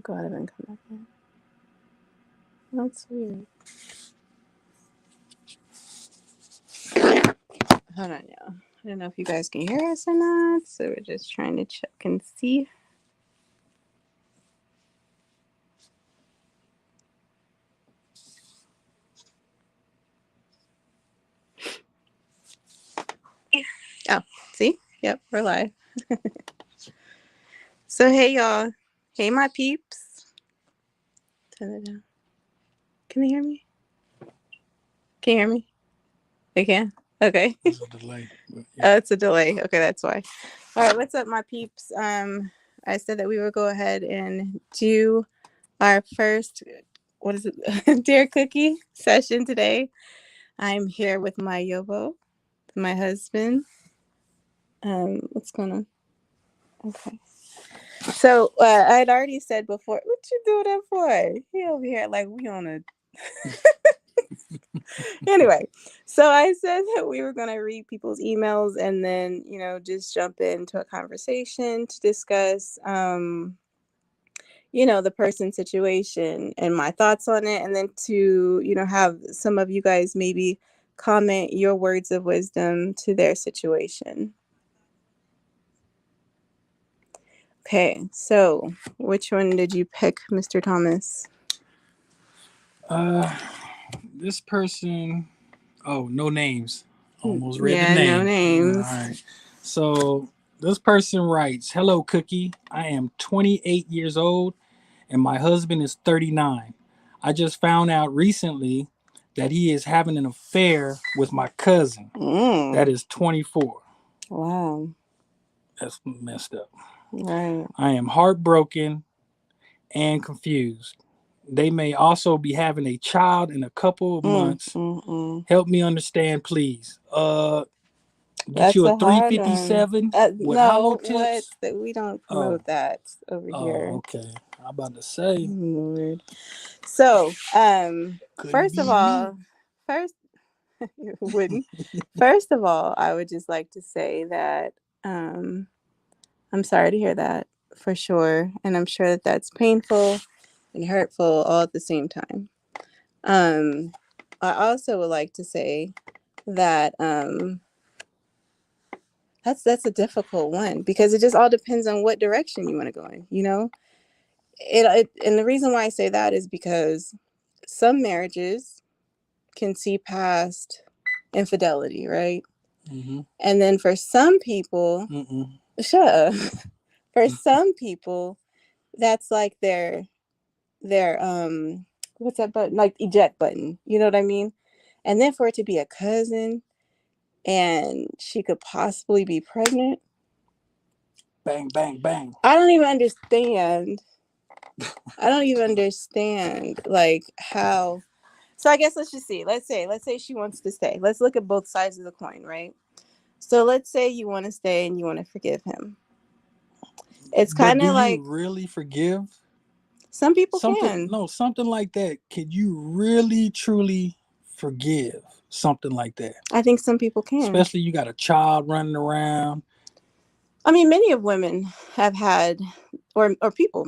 Go ahead and come back in. That's weird. Hold on, y'all. I don't know if you guys can hear us or not, so we're just trying to check and see. Oh, see? Yep, we're live. So, hey, y'all. Hey, my peeps. Turn it down. Can they hear me? Can you hear me? They can? Okay. There's a delay. Oh, it's a delay. Okay, that's why. All right, what's up, my peeps? I said that we would go ahead and do our first, what is it, Dear Cookie session today. I'm here with my Yobo, my husband. What's going on? Okay. So I had already said before, what you do that for? He over here like we on a. Anyway, so I said that we were going to read people's emails and then, just jump into a conversation to discuss, the person's situation and my thoughts on it. And then to, have some of you guys maybe comment your words of wisdom to their situation. Okay, so which one did you pick, Mr. Thomas? This person, no names. Almost read the Yeah, name. no names. All right. So this person writes, "Hello, Cookie. I am 28 years old and my husband is 39. I just found out recently that he is having an affair with my cousin that is 24. Wow. That's messed up. Right. I am heartbroken and confused. They may also be having a child in a couple of months. Help me understand, please. Get That's you a a hard 357 one. with No, hollow what? tips. We don't promote that over here. Okay. I'm about to say. Lord. So, Could first be of me. all, you wouldn't. First of all, I would just like to say that I'm sorry to hear that for sure, and I'm sure that that's painful and hurtful all at the same time. I also would like to say that that's a difficult one because it just all depends on what direction you want to go in. And the reason why I say that is because some marriages can see past infidelity, right? Mm-hmm. And then for some people, shut up. For some people, that's like their what's that button? Like eject button. You know what I mean? And then for it to be a cousin and she could possibly be pregnant. Bang, bang, bang. I don't even understand like how. So I guess let's just see. Let's say she wants to stay. Let's look at both sides of the coin, right? So let's say you want to stay and you want to forgive him. It's kind of like, really forgive? Some people can. No, something like that. Can you really truly forgive something like that? I think some people can. Especially you got a child running around. I mean, many of women have had, or people,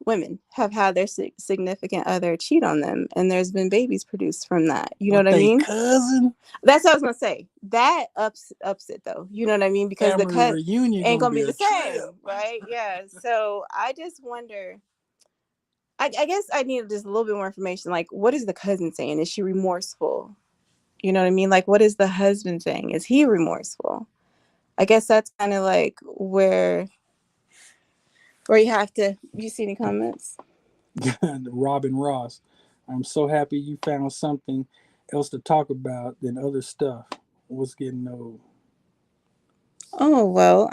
women have had their significant other cheat on them, and there's been babies produced from that. You know what I mean? Cousin. That's what I was gonna say. That ups it though. You know what I mean? Because family the cut reunion ain't gonna be the same, trip. right? Yeah. So I just wonder. I guess I need just a little bit more information. Like, what is the cousin saying? Is she remorseful? You know what I mean? Like, what is the husband saying? Is he remorseful? I guess that's kind of like where you have to. You see any comments? Robin Ross, I'm so happy you found something else to talk about than other stuff. What's getting old? Oh well,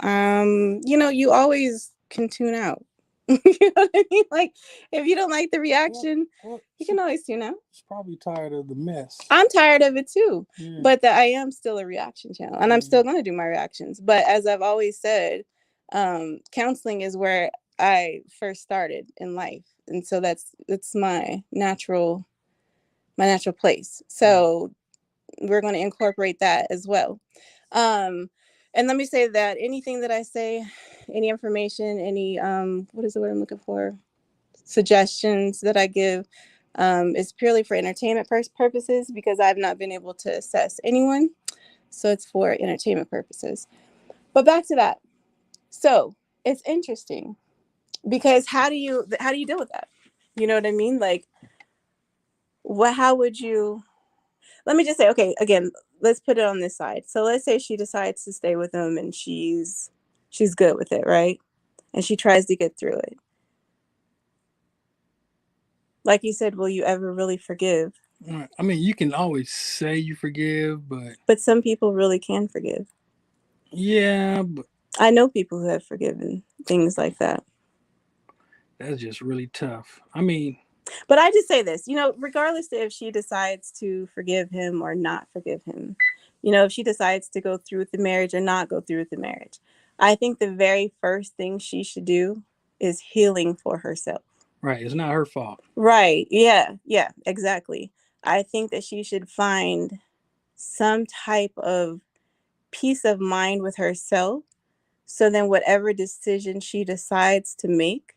you always can tune out. You know what I mean? Like, if you don't like the reaction, you can always tune out. She's probably tired of the mess. I'm tired of it too, but I am still a reaction channel, and I'm still going to do my reactions. But as I've always said, counseling is where I first started in life, and so it's my natural place. So we're going to incorporate that as well. And let me say that anything that I say, any information, any what is the word I'm looking for? suggestions that I give is purely for entertainment purposes because I've not been able to assess anyone. So it's for entertainment purposes. But back to that. So it's interesting because how do you deal with that? You know what I mean? Like, what? How would you? Let me just say, okay, again, let's put it on this side. So let's say she decides to stay with him and she's good with it, right? And she tries to get through it. Like you said, will you ever really forgive? I mean, you can always say you forgive, but But some people really can forgive. yeah, but I know people who have forgiven things like that. that's just really tough. I mean, But I just say this, regardless if she decides to forgive him or not forgive him, if she decides to go through with the marriage or not go through with the marriage, I think the very first thing she should do is healing for herself. right, it's not her fault. Right. Yeah. Yeah, exactly. I think that she should find some type of peace of mind with herself. So then, whatever decision she decides to make,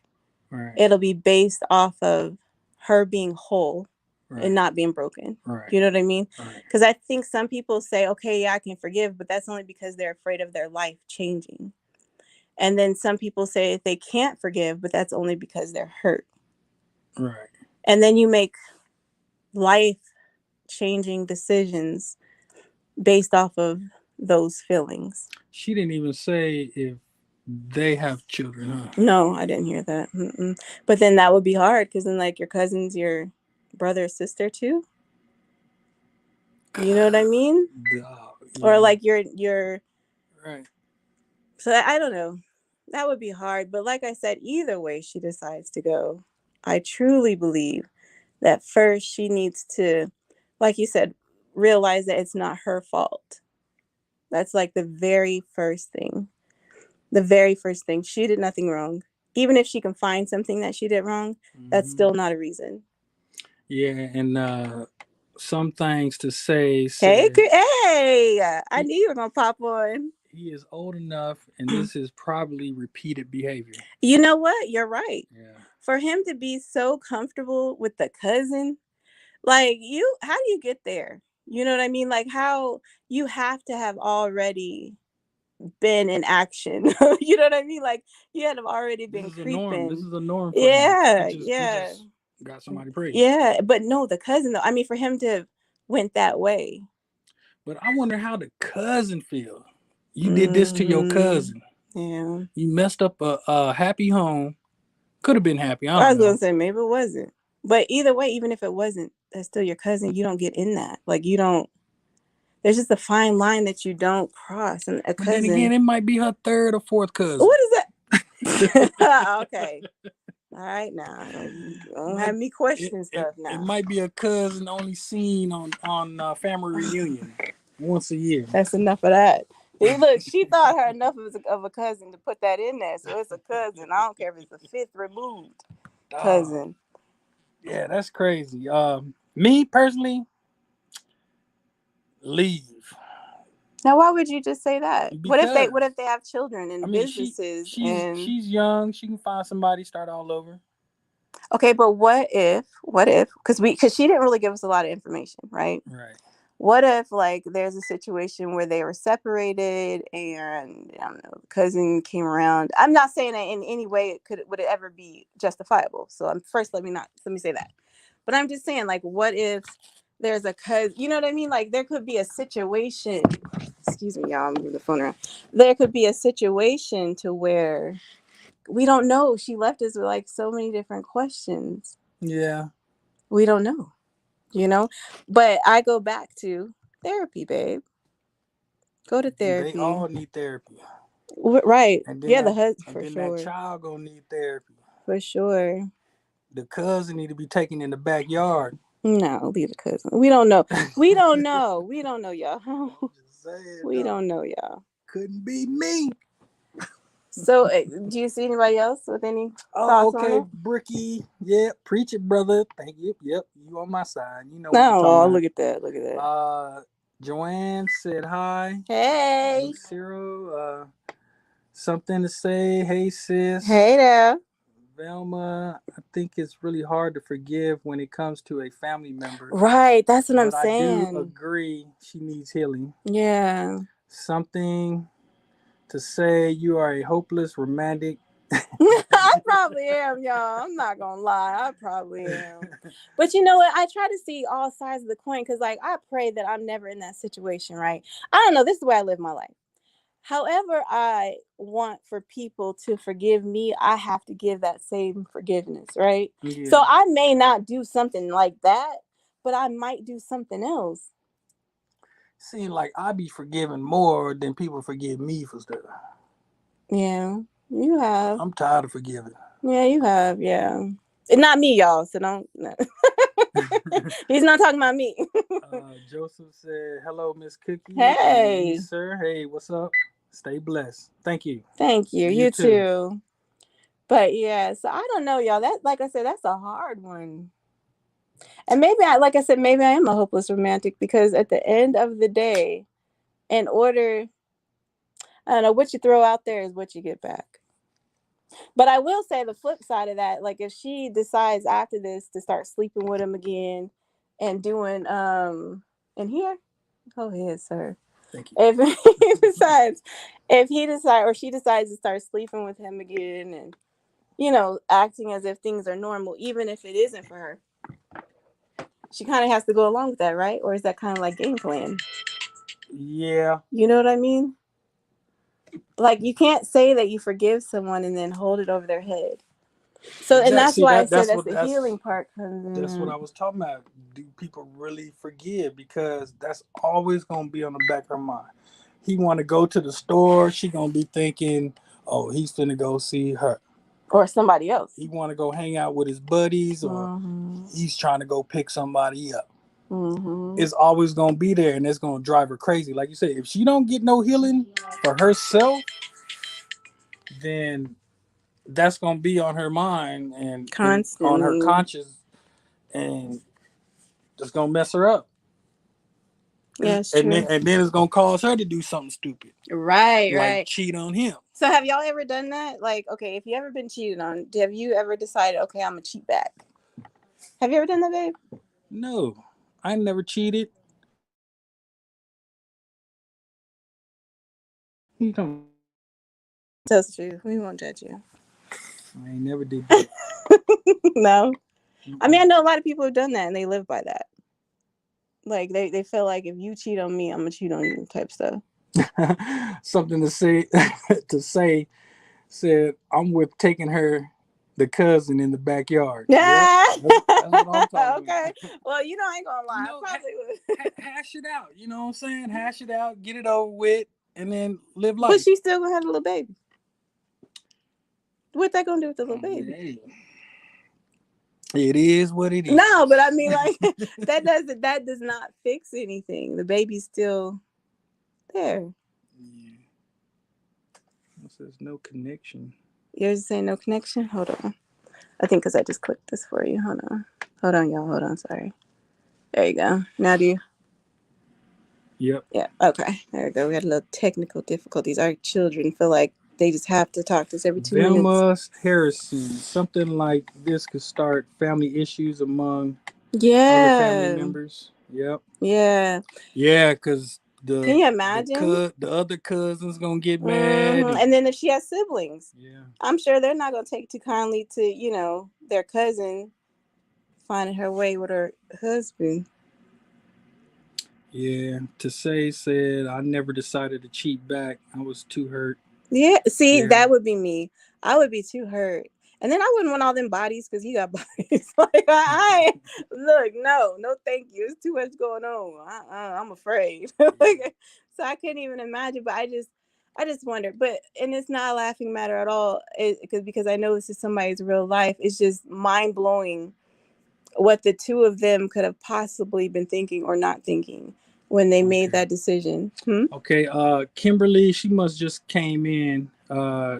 Right, it'll be based off of her being whole and right, not being broken. right, You know what I mean? right, Because I think some people say, okay, yeah, I can forgive, but that's only because they're afraid of their life changing. And then some people say they can't forgive, but that's only because they're hurt. right. And then you make life changing decisions based off of those feelings. She didn't even say if they have children, huh? No, I didn't hear that. Mm-mm. But then that would be hard because then, like, your cousin's your brother or sister too. You know what I mean? Or Yeah, like your. right. So I don't know. That would be hard. But like I said, either way she decides to go, I truly believe that first she needs to, like you said, realize that it's not her fault. That's like the very first thing. The very first thing. She did nothing wrong. Even if she can find something that she did wrong, that's Hmm. still not a reason. Yeah, and some things to say Hey, said hey! I he knew you were gonna pop on. he is old enough, and this is probably repeated behavior. You know what? You're right. Yeah, For him to be so comfortable with the cousin, like how do you get there? You know what I mean? Like how you have to have already been in action. You know what I mean? Like you had to have already this been is a norm. This creeping. is a norm for him. He Yeah, just he yeah, just got somebody pregnant. yeah. But no, the cousin though. I mean, for him to have went that way. But I wonder how the cousin feel. You did this to your Hmm. cousin. Yeah. You messed up a happy home. Could have been happy. I I don't was gonna know. say maybe it wasn't. But either way, even if it wasn't, that's still your cousin. You don't get in that. Like you don't. There's just a fine line that you don't cross. And a But then again, cousin. it might be her third or fourth cousin. What is that? Okay. All right now. Don't might have me it, question it, stuff it now. might be a cousin only seen on family reunion once a year. That's enough of that. Hey, look, she thought her enough of a cousin to put that in there. So it's a cousin. I don't care if it's the fifth removed Dog. cousin. Yeah, that's crazy. Me personally, leave Now, why would you just say that? What because if they have children I and mean businesses and she's young. She can find somebody, start all over. okay, but what if because she didn't really give us a lot of information, right? Right. What if like there's a situation where they were separated and I don't know, the cousin came around. I'm not saying that in any way would it ever be justifiable. So first let me say that. But I'm just saying like what if there's a cousin, you know what I mean? Like there could be a situation. Excuse me, y'all, I'm moving the phone around. There could be a situation to where we don't know. She left us with like so many different questions. Yeah. We don't know, you know? But I go back to therapy, babe. Go to They therapy. all need therapy. Right. And then Yeah, the that husband and for then that sure. child gonna need therapy. For sure. The cousin need to be taken in the backyard. No, leave the cousin. We don't know. We don't know. We don't know, y'all. I'm just saying, We though. don't know, y'all. Couldn't be me. So, do you see anybody else with any Oh, thoughts on okay, it? Bricky. Yep, preach it, brother. Thank you. Yep, you on my side. You know what I'm talking Oh, about. look at that. Look at that. Joanne said hi. Hey. Lucero, something to say. Hey, sis. Hey there. Velma, I think it's really hard to forgive when it comes to a family member, Right. That's what I'm but I do saying. agree she needs healing. Yeah. Something to say you are a hopeless romantic. I probably am, y'all. I'm not gonna lie. I probably am. But you know what? I try to see all sides of the coin because, like, I pray that I'm never in that situation, right? I don't know. This is the way I live my life. However, I want for people to forgive me, I have to give that same forgiveness, right? So Yeah. I may not do something like that, but I might do something else. Seem like I be forgiving more than people forgive me for stuff. Yeah, you have. I'm tired of forgiving. Yeah, you have. Yeah. And not me, y'all. So don't. No. He's not talking about me. Joseph said, "Hello, Miss Cookie and Lee, Hey, sir. Hey, what's up? Stay blessed. Thank you. thank you. You You too." too. But yeah, so I don't know, y'all. That, like I said, that's a hard one. And maybe like I said, maybe I am a hopeless romantic because at the end of the day, in order, I don't know, what you throw out there is what you get back. But I will say the flip side of that, like if she decides after this to start sleeping with him again and doing in here, go ahead, sir. Thank you. If he decides, if he decides or she decides to start sleeping with him again and acting as if things are normal, even if it isn't for her, she kind of has to go along with that, right? Or is that kind of like game plan? Yeah. You know what I mean? Like you can't say that you forgive someone and then hold it over their head. So, and That that's see why I that said that's that's what the healing part comes that's what in. I was talking about. Do people really forgive? Because that's always gonna be on the back of her mind. He want to go to the store. She gonna be thinking, "Oh, he's finna go see her." Or somebody else. He want to go hang out with his buddies, or Mm-hmm. he's trying to go pick somebody up. Mm-hmm. It's always gonna be there, and it's gonna drive her crazy. Like you said, if she don't get no healing for herself, then that's gonna be on her mind and on her Constantly. conscience, and just gonna mess her up. Yeah, it's And then true. it's gonna cause her to do something stupid, Right, like right. cheat on him. So have y'all ever done that? Like, okay, if you ever been cheated on, have you ever decided, okay, I'm gonna cheat back? Have you ever done that, babe? No, I never cheated. You don't. Tell us the truth. We won't judge you. I ain't never did that. No. I mean, I know a lot of people have done that and they live by that. Like they feel like if you cheat on me, I'm gonna cheat on you type stuff. Something to say to say said I'm with taking her, the cousin in the backyard. Yep, Yeah. that's what I'm talking Okay. about. Well, I ain't gonna lie. I probably would. Hash it out. You know what I'm saying? Hash it out, get it over with, and then live But life. she's still gonna have a little baby. What that gonna do with the little baby? Hey, it is what it is. No, but I mean, like that does not fix anything. The baby's still there. Yeah. It says no connection. Yours saying no connection. Hold on. I think because I just clicked this for you. Hold on. Hold on, y'all. Hold on. Sorry. There you go. Now do you? Yep. Yeah. Okay. There we go. We had a little technical difficulties. Our children feel like they just have to talk to us every 2 minutes. Velma Harrison. Something like this could start family issues among other family Yeah. members. Yep. Yeah. Yeah, because Can you imagine? the other cousin's gonna get mad And then if she has siblings, yeah. I'm sure they're not gonna take too kindly to their cousin finding her way with her husband. Yeah. To say said I never decided to cheat back. I was too hurt. Yeah, see, Yeah. that would be me. I would be too hurt. And then I wouldn't want all them bodies because he got bodies. Like, look, no, thank you. It's too much going on. I'm afraid. Like, so I couldn't even imagine. But I just wonder. But and it's not a laughing matter at all. Because I know this is somebody's real life. It's just mind blowing what the two of them could have possibly been thinking or not thinking when they made Okay. that decision. Okay, Kimberly, she must just came in.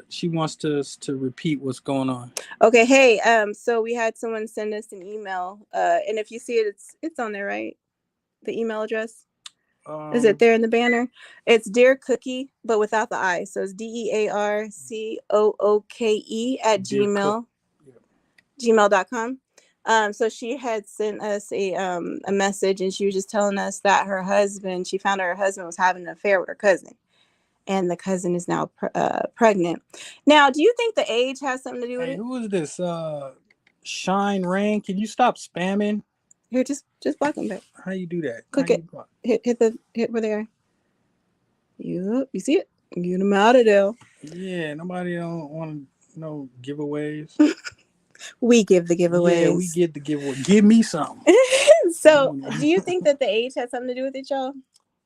She wants us to repeat what's going on. Okay, hey, so we had someone send us an email, and if you see it, it's on there, right? The email address, is it Um, there in the banner? It's Dear Cookie, but without the I, so it's DEARCOOKE at Dear Cook. Gmail. Yeah. gmail.com. So she had sent us a message, and she was just telling us that she found out her husband was having an affair with her cousin, and the cousin is now pregnant. Now, do you think the age has something to do with Hey, it? who is this? Shine Rain. Can you stop spamming? Here, just block them back. How you do that? How Click it. you block? Hit where they are. You see it? Get them out of there. Yeah, nobody don't want to know giveaways. We give the Yeah, we giveaways. get the giveaway. Give me something. So, do you think that the age has something to do with it, y'all?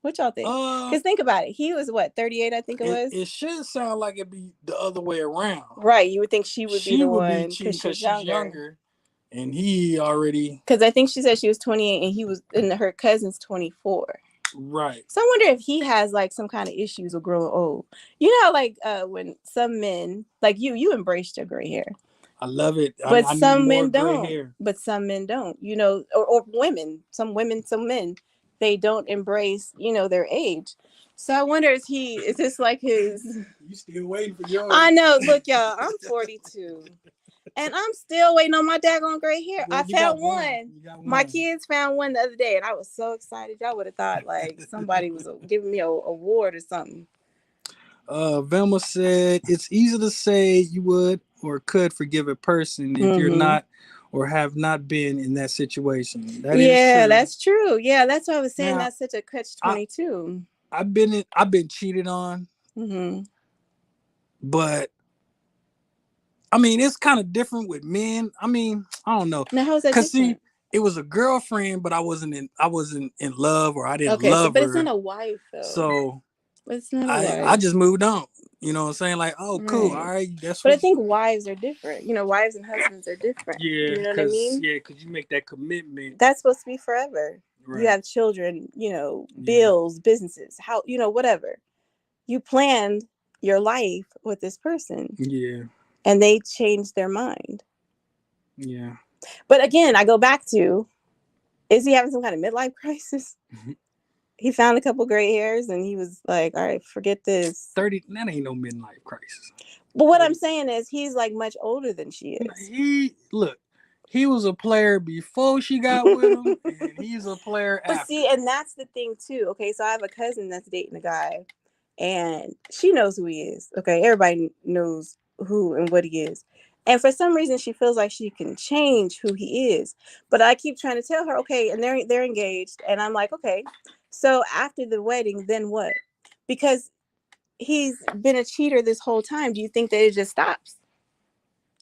What y'all think? Uh, Because think about it. He was what, 38, I think it was? it should sound like it'd be the other way around. Right. You would think she would be She the would be one cheating because because she's she's younger. younger, and he already Because I think she said she was 28 and he was, and her cousin's 24. right. So I wonder if he has like some kind of issues with growing old. You know, like when some men, like you embraced your gray hair. I love it. But I need some more men gray don't. hair. But some men don't. You know, or women. Some women, some men, they don't embrace, their age. So I wonder, is this like his? You still waiting for yours? I know. Look, y'all, I'm 42. And I'm still waiting on my daggone gray hair. Well, I found one. My kids found one the other day, and I was so excited. Y'all would have thought like somebody was giving me a award or something. Velma said it's easy to say you would or could forgive a person if you're not or have not been in that situation. That is true. That's true. Yeah, that's why I was saying Now, that's such a catch-22. I've been cheated on, but I mean it's kind of different with men. I mean, I don't know. Now, how's that different? See, it was a girlfriend, but I wasn't in love, or I didn't love but her. it's not a wife though. So but it's not a wife. I just moved on. You know what I'm saying? Like, oh, cool. All right. But I think wives are different. Wives and husbands are different. Yeah. You know what I mean? Yeah, because you make that commitment. That's supposed to be forever. Right. You have children, bills, businesses, how, whatever. You planned your life with this person. Yeah. And they changed their mind. Yeah. But again, I go back to, is he having some kind of midlife crisis? He found a couple gray hairs and he was like, all right, forget this. 30, that ain't no midlife crisis. But what I'm saying is he's like much older than she is. He was a player before she got with him, and he's a player after. But see, and that's the thing too. Okay, so I have a cousin that's dating a guy, and she knows who he is. Okay, everybody knows who and what he is. And for some reason, she feels like she can change who he is. But I keep trying to tell her, okay, and they're engaged, and I'm like, okay, so after the wedding, then what? Because he's been a cheater this whole time. Do you think that it just stops?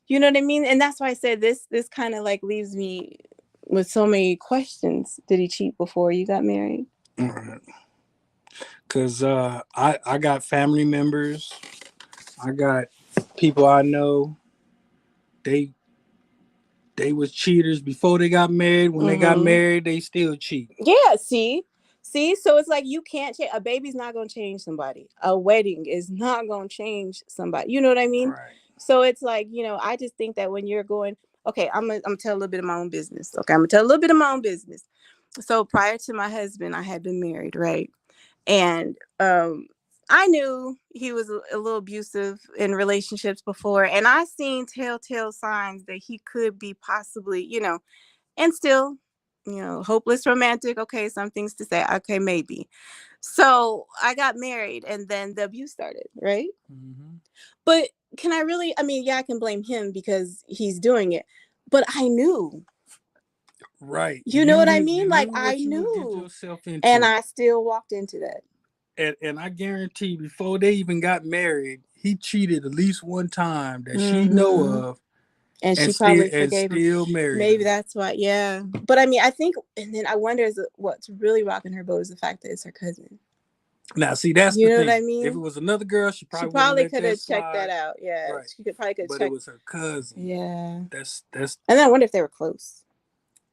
You know what I mean? And that's why I said this kind of like leaves me with so many questions. Did he cheat before you got married? Because I got family members. I got people I know. They was cheaters before they got married. When they got married, they still cheat. Yeah, see, so it's like you can't change. A baby's not going to change somebody. A wedding is not going to change somebody. You know what I mean? Right. So it's like, I just think that when you're going, okay, I'm gonna tell a little bit of my own business. Okay, I'm gonna tell a little bit of my own business. So prior to my husband, I had been married, right? And I knew he was a little abusive in relationships before, and I seen telltale signs that he could be possibly, and still, hopeless romantic. Okay, some things to say. Okay, maybe. So I got married, and then the abuse started, right? But can I really? I mean, yeah, I can blame him because he's doing it, but I knew. Right. You know what I mean? Like I knew, and I still walked into that. And I guarantee before they even got married, he cheated at least one time that she know of. And she probably forgave him. Married Maybe him. That's why, yeah. But I mean, I think, and then I wonder what's really rocking her boat is the fact that it's her cousin. Now, see, that's you the know thing. what I mean. If it was another girl, she probably could have checked that out. Yeah, right. She probably could. But it was her cousin. Yeah, that's. And then I wonder if they were close.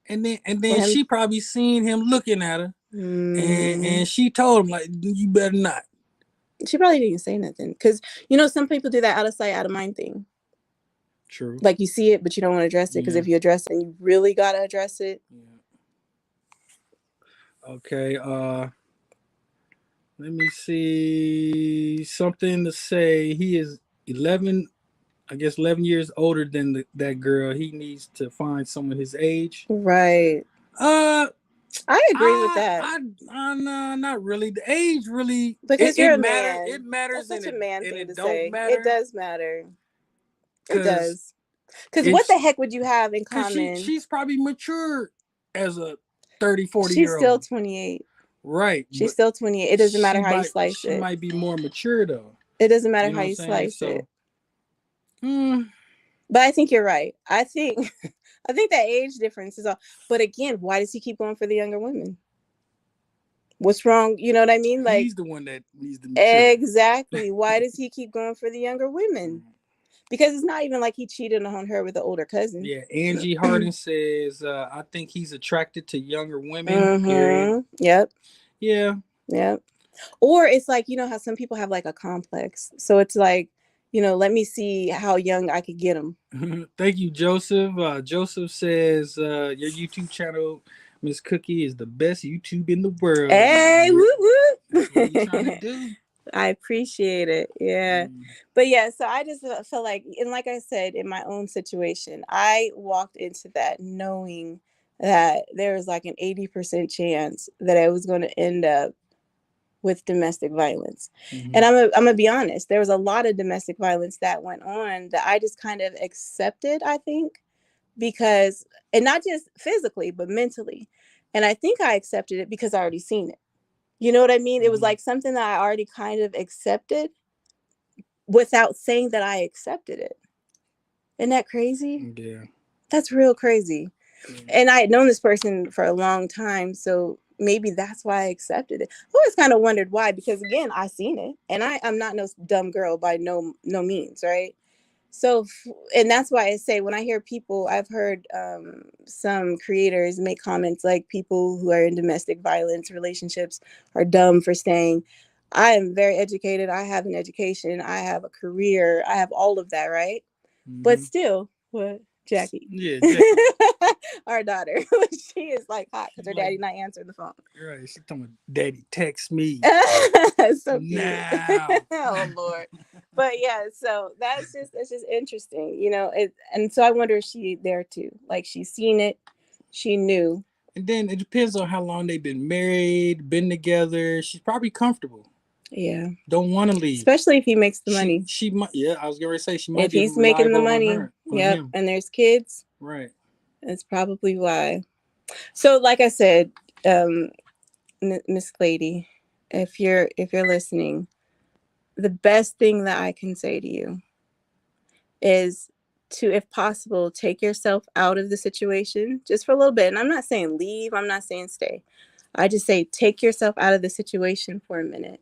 And then she probably seen him looking at her, and she told him like, "You better not." She probably didn't say nothing because some people do that out of sight, out of mind thing. True. Like you see it, but you don't want to address it because if you address it, you really gotta address it. Yeah. Okay. Let me see something to say. He is 11. I guess 11 years older than that girl. He needs to find someone his age. Right. Uh, I agree with that. no, not really. The age really Because it you're a matter. man. It matters, That's such a man and thing to it don't say. It matter does matter. It because does. Because what it's the heck would you have in because common? she's probably mature as a 30, 40 She's year still old. 28. Right, She's but still 28. It doesn't matter how you slice she it. might be more mature though. It doesn't matter You know how what I'm you saying? slice So, it. hmm, But I think you're right. I think I think that age difference is all. But again, why does he keep going for the younger women? What's wrong? You know what I mean? Like he's the one that needs to mature. exactly. Why does he keep going for the younger women? Because it's not even like he cheated on her with the older cousin. Yeah, Angie Harden says, I think he's attracted to younger women, period. Mm-hmm. Yep. Yeah. Yep. Or it's like, you know how some people have like a complex. So it's like, let me see how young I could get them. Thank you, Joseph. Joseph says, your YouTube channel, Miss Cookie, is the best YouTube in the world. Hey, Yeah, whoop that's what he's trying to whoop. do. I appreciate it. Yeah. Mm. But yeah, so I just felt like, and like I said, in my own situation, I walked into that knowing that there was like an 80% chance that I was going to end up with domestic violence. Mm-hmm. And I'm gonna be honest, there was a lot of domestic violence that went on that I just kind of accepted, I think, because, and not just physically, but mentally. And I think I accepted it because I already seen it. You know what I mean? It was like something that I already kind of accepted without saying that I accepted it. Isn't that crazy? Yeah. That's real crazy. And I had known this person for a long time, so maybe that's why I accepted it. I always kind of wondered why, because again, I seen it, and I'm not no dumb girl by no means, right? So, and that's why I say when I hear people, I've heard some creators make comments like people who are in domestic violence relationships are dumb for saying, I am very educated, I have an education, I have a career, I have all of that, right? But Mm-hmm. still, what, Jackie? Yeah, Jackie. Our daughter, she is like hot because her Like, daddy not answering the phone. right. She's talking about, Daddy, text me So cute. now. Oh Lord. But yeah, so that's just interesting, it, and so I wonder if she there too. Like she's seen it, she knew. And then it depends on how long they've been married, been together. She's probably comfortable. Yeah. Don't want to leave. Especially if he makes the money. She might. Yeah, I was gonna say she might If be he's making the reliable on money, her, on yep, him. and there's kids, Right. that's probably why. So like I said, Miss Lady, if you're listening, the best thing that I can say to you is to, if possible, take yourself out of the situation just for a little bit. And I'm not saying leave, I'm not saying stay. I just say take yourself out of the situation for a minute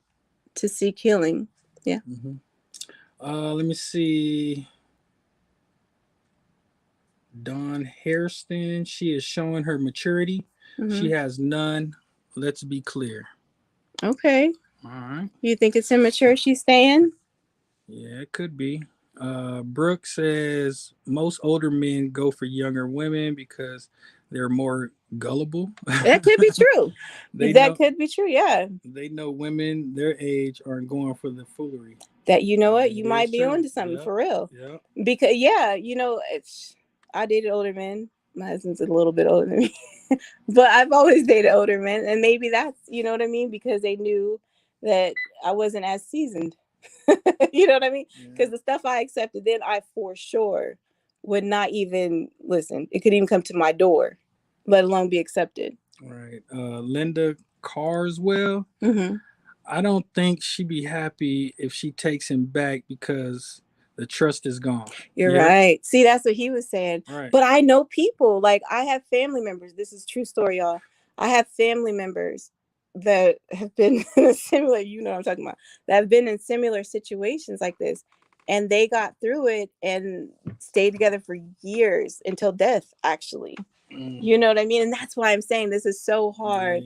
to seek healing. Yeah. Mm-hmm. Let me see. Dawn Hairston. She is showing her maturity. Mm-hmm. She has none. Let's be clear. Okay. All right. You think it's immature she's staying? Yeah, it could be. Brooke says most older men go for younger women because they're more gullible. That could be true. they That know could be true. Yeah. they know women their age aren't going for the foolery. That, you know what, you It is might be true. onto something Yep. for real. Yep. Because yeah, I dated older men. My husband's a little bit older than me. But I've always dated older men, and maybe that's, you know what I mean, because they knew that I wasn't as seasoned. You know what I mean? Because the stuff I accepted then, I for sure would not even listen. It could even come to my door, let alone be accepted. Right. Linda Carswell. Mm-hmm. I don't think she'd be happy if she takes him back because the trust is gone. You're Yep. right. See, that's what he was saying. Right. But I know people, like I have family members. This is true story, y'all. I have family members that have been in a similar, you know what I'm talking about, that have been in similar situations like this. And they got through it and stayed together for years until death, actually. You know what I mean? And that's why I'm saying this is so hard,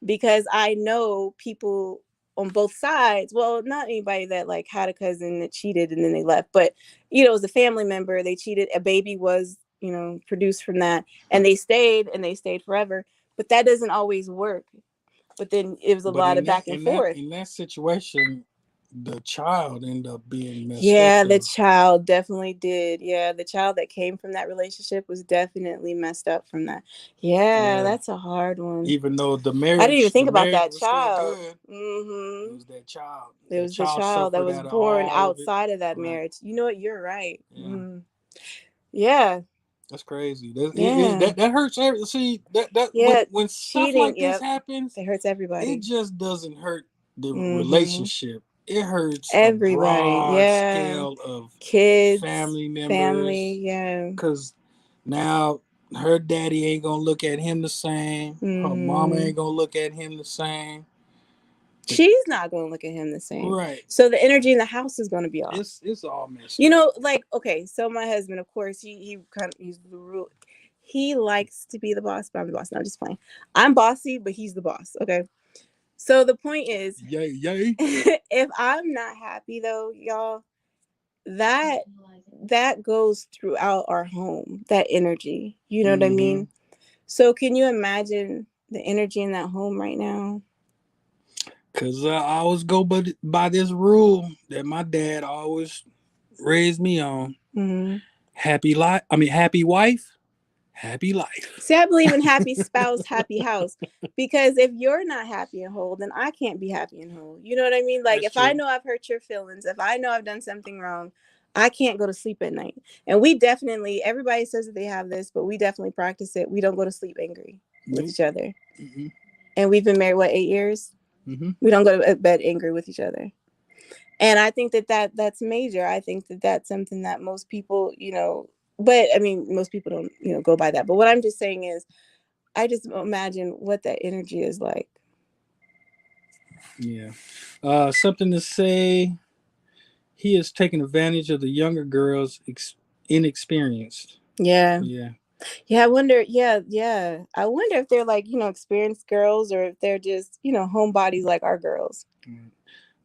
because I know people on both sides. Well, not anybody that like had a cousin that cheated and then they left, but it was a family member. They cheated. A baby was, produced from that, and they stayed forever. But that doesn't always work. But then it was a But lot of back and forth. in that situation, the child ended up being messed up Yeah, the though. child definitely did. Yeah, the child that came from that relationship was definitely messed up from that. Yeah, Yeah, that's a hard one. even though I didn't even the think about marriage that was still child. good, it Mm-hmm. was that child. It That was the child child that suffered was out of born all of it. outside of that Right. marriage. You know what? You're right. Yeah. Yeah, That's crazy. That yeah, that hurts. See that yeah. when stuff Cheating. like this Yep, happens, that hurts it everybody. just doesn't hurt the Mm-hmm. relationship. It hurts a Everybody. broad Yeah. scale of Kids, family family. members. Yeah. Cause now her daddy ain't gonna look at him the same. Her mama Mm-hmm. ain't gonna look at him the same. The, She's not going to look at him the same. right. So the energy in the house is going to be off. It's all messed You up. know, like, okay, so my husband, of course, he's the rule. He likes to be the boss, but I'm the boss. No, I'm just playing. I'm bossy, but he's the boss. Okay. So the point is, Yay, yay. if I'm not happy though, y'all, that that goes throughout our home. That energy. You know what I Mm-hmm. mean? So can you imagine the energy in that home right now? Cause I always go by this rule that my dad always raised me on. Mm-hmm. Happy life. I mean, happy wife, happy life. See, I believe in happy spouse, happy house. Because if you're not happy and whole, then I can't be happy and whole. You know what I mean? Like, That's if I true. know I've hurt your feelings, if I know I've done something wrong, I can't go to sleep at night. And we definitely, everybody says that they have this, but we definitely practice it. We don't go to sleep angry with Nope. each other. Mm-hmm. And we've been married, what, 8 years? Mm-hmm. We don't go to bed angry with each other. And I think that's major. I think that that's something that most people, but I mean, most people don't, go by that. But what I'm just saying is, I just imagine what that energy is like. Yeah. Something to say. He is taking advantage of the younger girls' inexperienced. Yeah. Yeah. Yeah. I wonder. Yeah. Yeah. I wonder if they're like, experienced girls or if they're just, homebodies like our girls. Mm.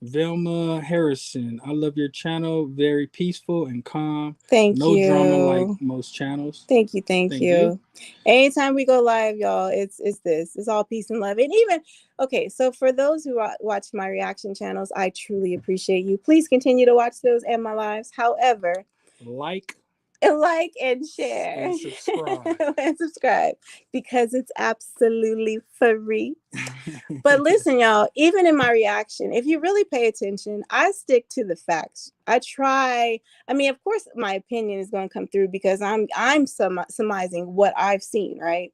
Velma Harrison, I love your channel. Very peaceful and calm. Thank No drama like you. most channels. Thank you. Thank Thank you. you. Anytime we go live, y'all, it's this. It's all peace and love. And even okay, so for those who watch my reaction channels, I truly appreciate you. Please continue to watch those and my lives. However, Like like and share and subscribe. and subscribe because it's absolutely free. But listen, y'all, even in my reaction, if you really pay attention, I stick to the facts. I try. I mean, of course, my opinion is going to come through because I'm surmising what I've seen, right?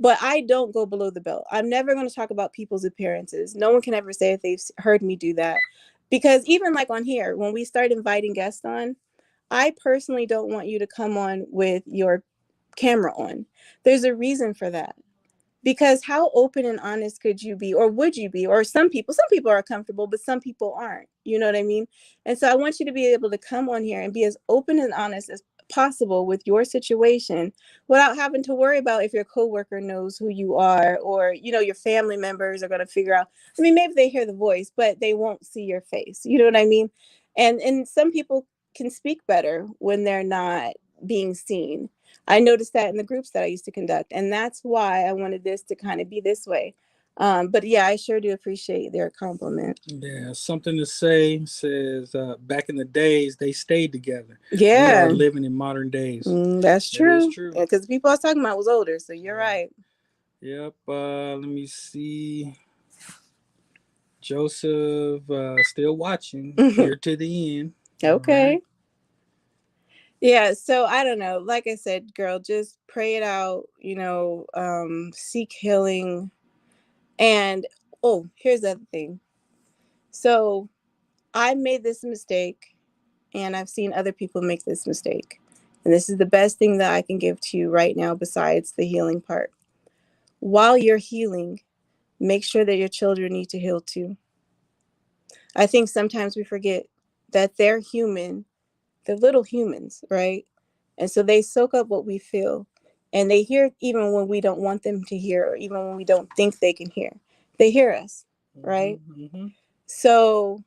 But I don't go below the belt. I'm never going to talk about people's appearances. No one can ever say if they've heard me do that. Because even like on here, when we start inviting guests on, I personally don't want you to come on with your camera on. There's a reason for that. Because how open and honest could you be, or would you be? Or some people are comfortable, but some people aren't. You know what I mean? And so I want you to be able to come on here and be as open and honest as possible with your situation without having to worry about if your coworker knows who you are, or your family members are going to figure out. I mean, maybe they hear the voice, but they won't see your face. You know what I mean? And some people can speak better when they're not being seen. I noticed that in the groups that I used to conduct, and that's why I wanted this to kind of be this way. But yeah, I sure do appreciate their compliment. Yeah, something to say says back in the days they stayed together. We are Yeah, living in modern days. that's That is true. true. Because the people I was talking about was older, so you're Yeah. right. Yep. Let me see. Joseph still watching here to the end. All right. Okay. Yeah, so I don't know. Like I said, girl, just pray it out, seek healing. And oh, here's the other thing. So I made this mistake and I've seen other people make this mistake. And this is the best thing that I can give to you right now, besides the healing part. While you're healing, make sure that your children need to heal too. I think sometimes we forget that they're human, they're little humans, right? And so they soak up what we feel, and they hear even when we don't want them to hear, or even when we don't think they can hear. They hear us, right? Mm-hmm, mm-hmm. So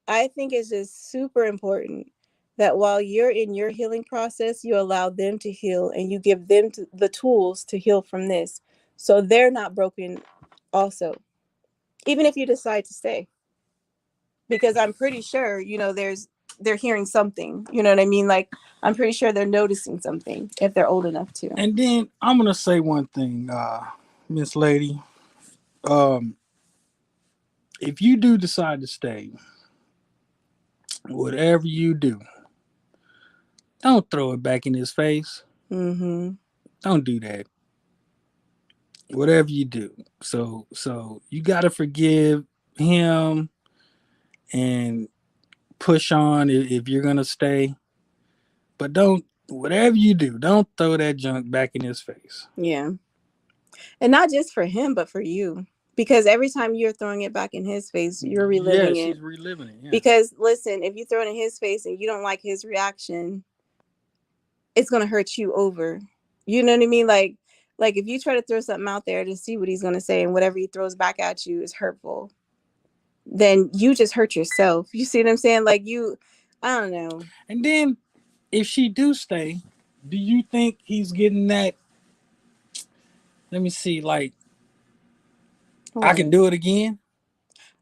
I think it's just super important that while you're in your healing process, you allow them to heal and you give them the tools to heal from this, so they're not broken also, even if you decide to stay. because I'm pretty sure, they're hearing something. You know what I mean? Like, I'm pretty sure they're noticing something if they're old enough to. And then I'm gonna say one thing, Miss Lady. Um, if you do decide to stay, whatever you do, don't throw it back in his face. Mm-hmm. Don't do that. Whatever you do, so you gotta forgive him and push on if you're gonna stay. But don't whatever you do, don't throw that junk back in his face. Yeah. And not just for him, but for you. Because every time you're throwing it back in his face, you're Yeah, reliving it. she's reliving it. Yeah. Because listen, if you throw it in his face and you don't like his reaction, it's gonna hurt you over. You know what I mean? Like if you try to throw something out there to see what he's gonna say and whatever he throws back at you is hurtful, then you just hurt yourself. You see what I'm saying? Like I don't know. And then if she do stay, do you think he's getting that? Let me see. Like I What? can do it again.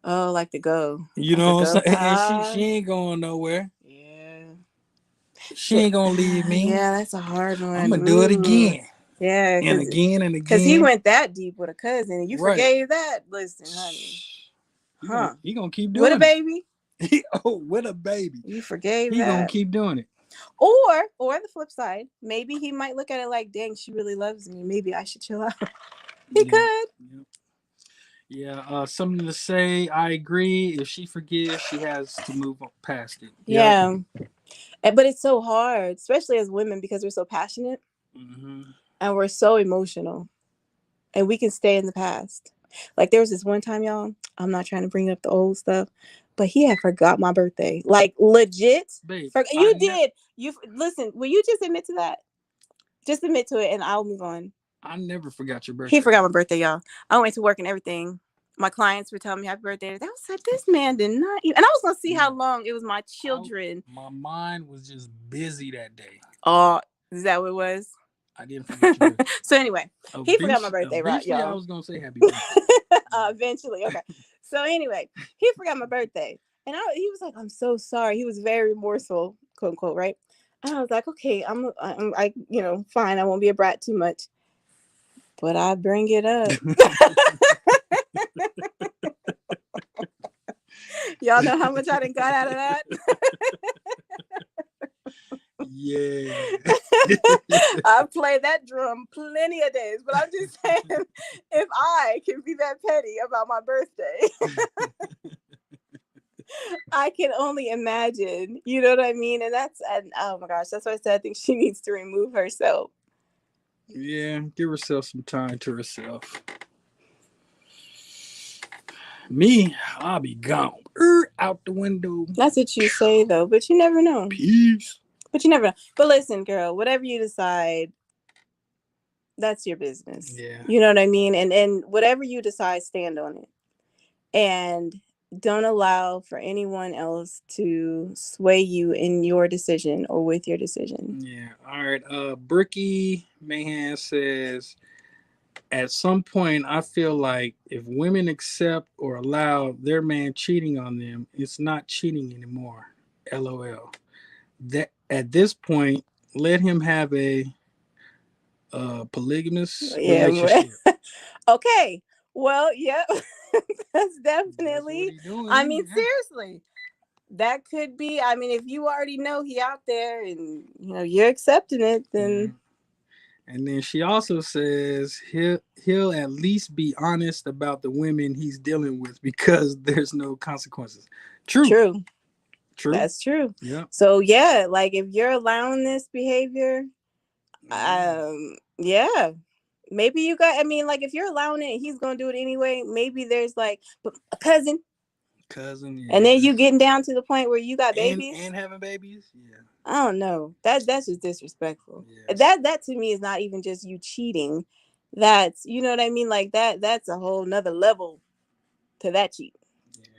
Oh, like the go. You Like a know what go I'm saying? And she pass. ain't going nowhere. Yeah. She ain't gonna leave me. Yeah, that's a hard I'm one. gonna do it again Yeah, and again and because he again. went that deep with a cousin and you Right. forgave that. Listen, honey. Huh. He gonna keep With a doing it. baby? Oh, with a baby. You forgave He gonna that. keep doing it. Or the flip side, maybe he might look at it like, dang, she really loves me. Maybe I should chill out. He Yeah. could. Yeah. Something to say. I agree. If she forgives, she has to move past it. Yep. Yeah. But it's so hard, especially as women, because we're so passionate and we're so emotional and we can stay in the past. Like there was this one time, y'all, I'm not trying to bring up the old stuff, but he had forgot my birthday. Like legit. Babe, You did. You listen, will you just admit to that? Just admit to it and I'll move on. I never forgot your birthday. He forgot my birthday, y'all. I went to work and everything. My clients were telling me happy birthday. That was like, this man did not even, and I was gonna see how long it was my children. My mind was just busy that day. Oh, is that what it was? I didn't forget your birthday. So anyway, he forgot my birthday, right, y'all? I was gonna say happy birthday. Eventually, okay. So anyway, he forgot my birthday, and he was like, "I'm so sorry." He was very remorseful, quote unquote, right? And I was like, "Okay, fine. I won't be a brat too much." But I bring it up. Y'all know how much I done got out of that? Yeah. I've played that drum plenty of days, but I'm just saying, if I can be that petty about my birthday, I can only imagine. You know what I mean? And oh my gosh, that's why I said I think she needs to remove herself. Yeah, give herself some time to herself. Me, I'll be gone. Out the window. That's what you say, though, but you never know. Peace. But you never know. But listen, girl, whatever you decide, that's your business. Yeah. You know what I mean? And whatever you decide, stand on it. And don't allow for anyone else to sway you in your decision or with your decision. Yeah. All right. Bricky Mahan says, at some point, I feel like if women accept or allow their man cheating on them, it's not cheating anymore. LOL. That at this point, let him have a polygamous relationship. Okay. Well, yep. That's definitely. I mean, seriously. That could be. I mean, if you already know he out there and you're accepting it, then. And then she also says he'll at least be honest about the women he's dealing with because there's no consequences. True. That's true. Yeah. So yeah, like if you're allowing this behavior, yeah. Maybe you got. I mean, like if you're allowing it, and he's gonna do it anyway. Maybe there's like a cousin. Yeah. And then you getting down to the point where you got babies and having babies. Yeah. I don't know. That's just disrespectful. Yes. That to me is not even just you cheating. That's you know what I mean. Like that's a whole nother level to that cheat. Yeah.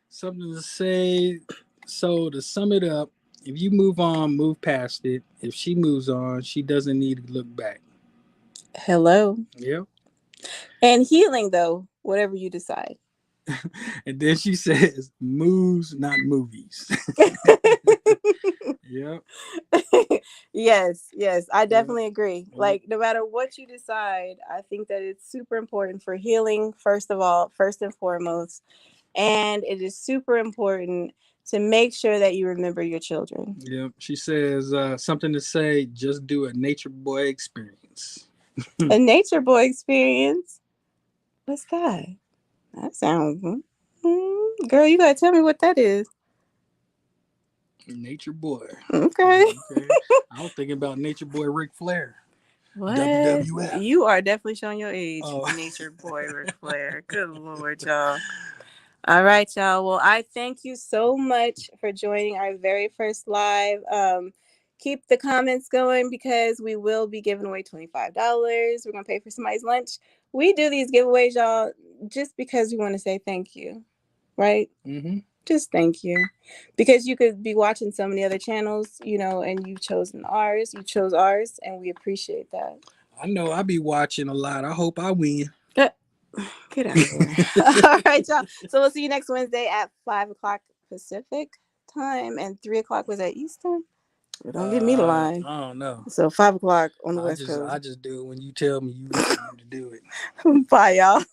Something to say. So to sum it up, if you move on, move past it. If she moves on, she doesn't need to look back. Hello. Yep. And healing though, whatever you decide. And then she says, moves, not movies. Yep. Yes, I Yep. definitely agree. Yep. Like, no matter what you decide, I think that it's super important for healing, first of all, first and foremost. And it is super important to make sure that you remember your children. Yep. She says something to say, just do a nature boy experience. A nature boy experience. What's that? That sounds. Girl, you gotta tell me what that is. Nature boy. Okay. Okay. I was thinking about nature boy Ric Flair. What? WWF. You are definitely showing your age. Oh. Nature boy Ric Flair. Good Lord, y'all. All right, y'all. Well, I thank you so much for joining our very first live. Keep the comments going because we will be giving away $25. We're gonna pay for somebody's lunch. We do these giveaways, y'all, just because we want to say thank you, right? Mm-hmm. Just thank you, because you could be watching so many other channels, and you've chosen ours. You chose ours, and we appreciate that. I know I be watching a lot. I hope I win. Uh, Get out of here. All right, y'all. So we'll see you next Wednesday at 5 o'clock Pacific time, and 3 o'clock was at Eastern. Well, don't give me the line. I don't know. So 5 o'clock on the I West just Coast. I just do it when you tell me you to do it. Bye, y'all.